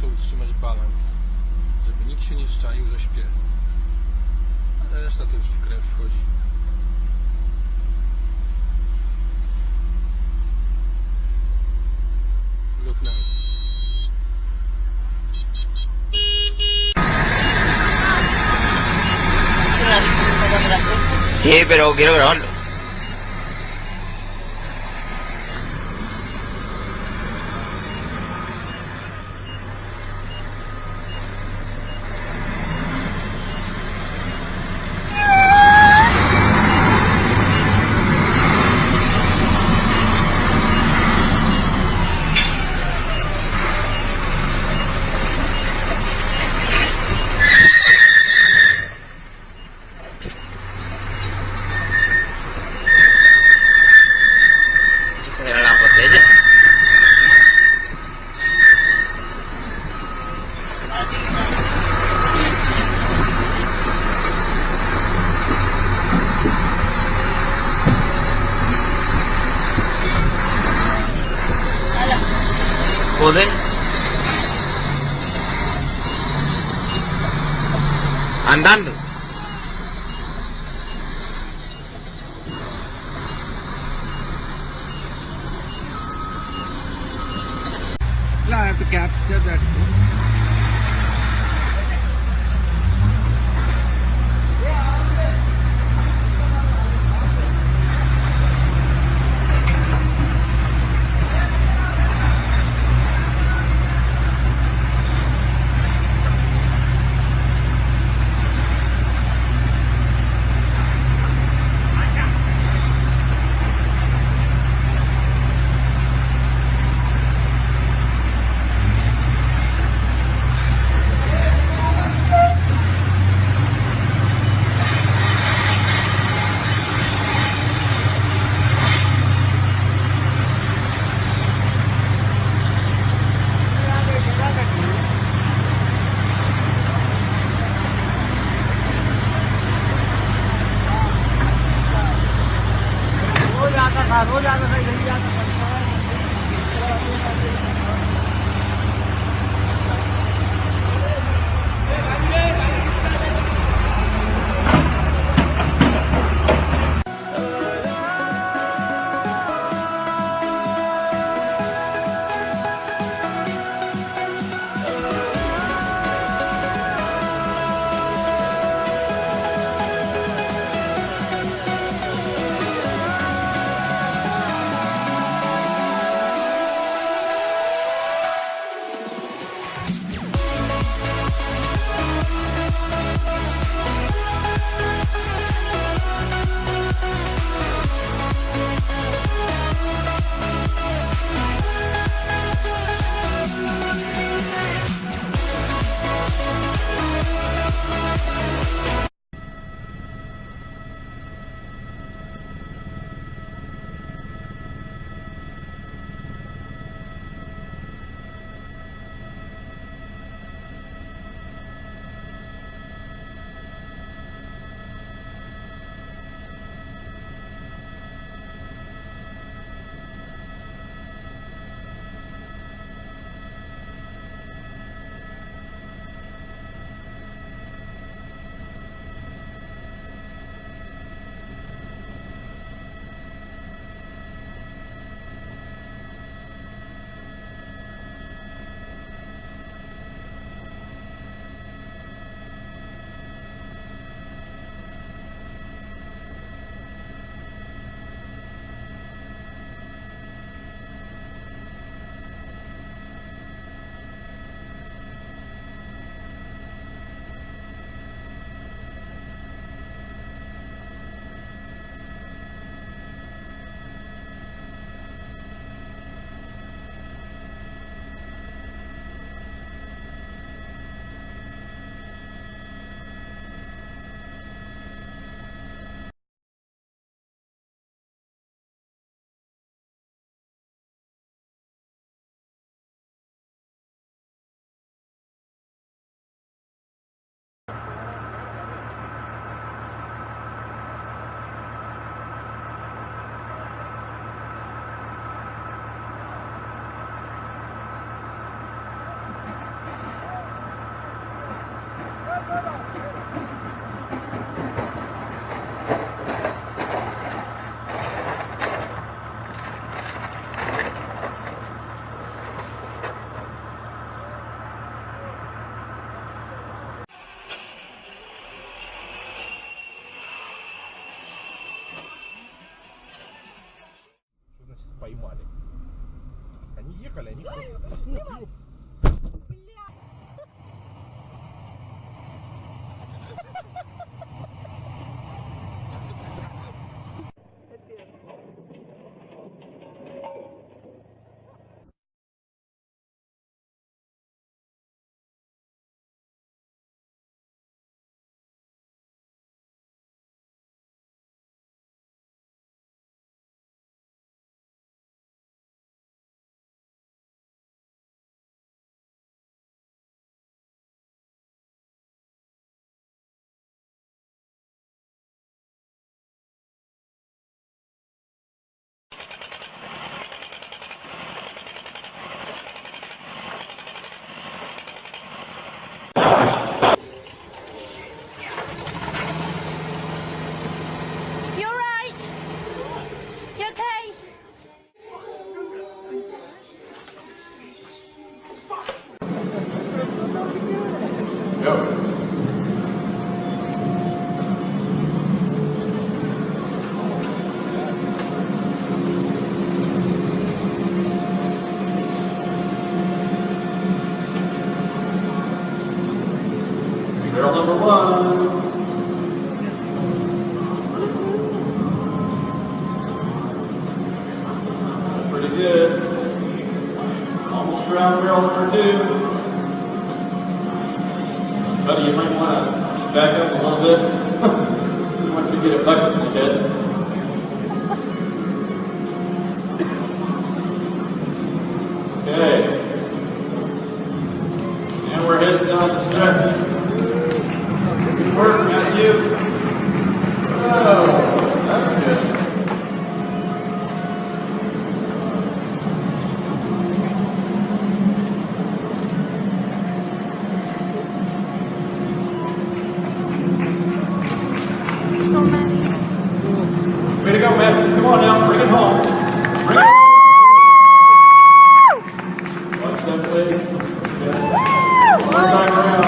warto utrzymać balans, żeby nikt się nie szczaił, że śpię. A reszta to już w krew wchodzi. Lub na... Sí, pero quiero grabarlo. Era la botella. Joder. Andando. I have to capture that. रोज आता था यही आता था। приехали, они... You're right. You okay? Girl number one. Pretty good. Almost around barrel number two. Buddy, you might want to just back up a little bit. You want to get a bucket in the head. Okay. And we're heading down the steps. Good work, Matthew. Oh, that's good. Way to go, Matthew. Come on now, bring it home. Bring it home. Watch that play. One time around.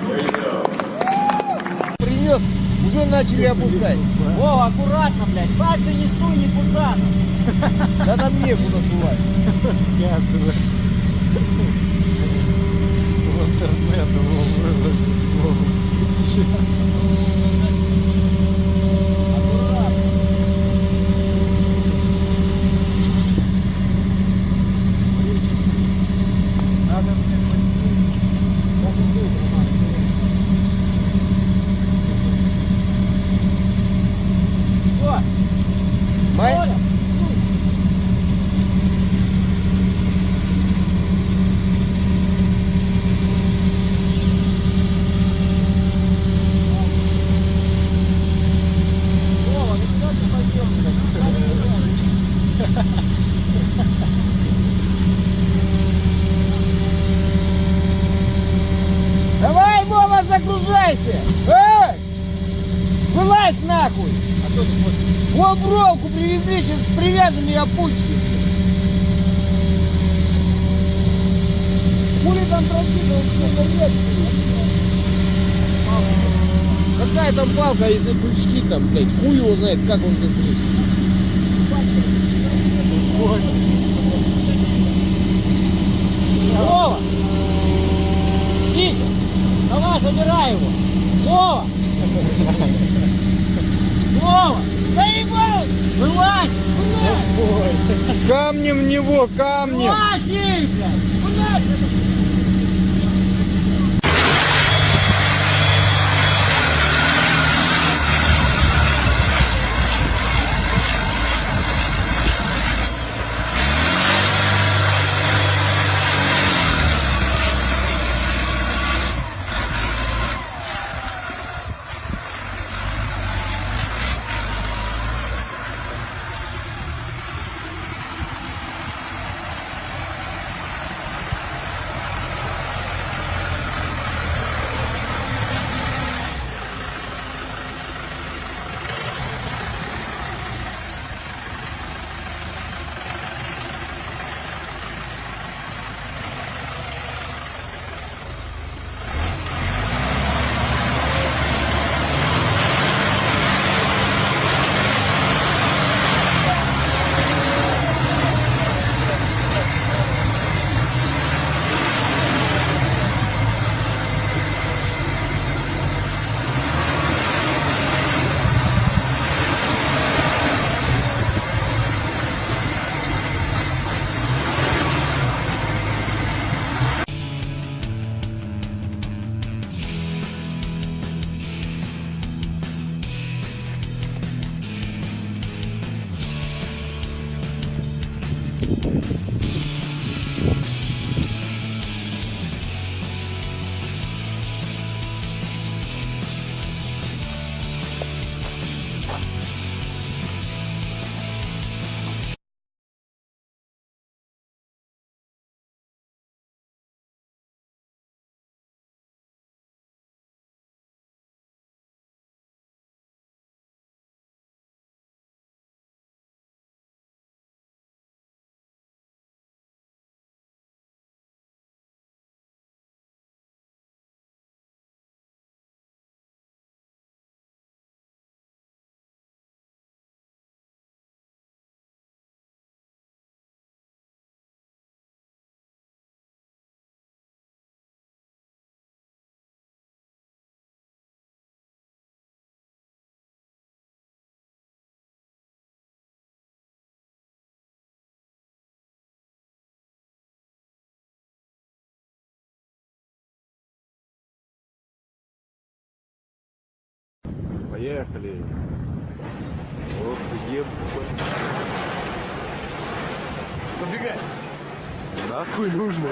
There you go. Принес, уже начали опускать. О, аккуратно, блядь, пальцы не суй никуда. Да там некуда сувать. В интернет его выложить. Что? Май? Давай, Вова, загружайся! Эй! Вылазь нахуй! А что ты хочешь? Вот бровку привезли, сейчас привяжем и опустим. Хули там транзитного что-то нет? Какая там палка, если крючки там, блядь, хуй его знает, как он тут. Вова! Витя! Давай, забирай его! Вова! Вова! Заебал! Вылазь! Вылазь! Камнем в него, камнем! Вылазь, блядь! Вылазь! Поехали. Ох, ебать. Побегай. Нахуй нужно.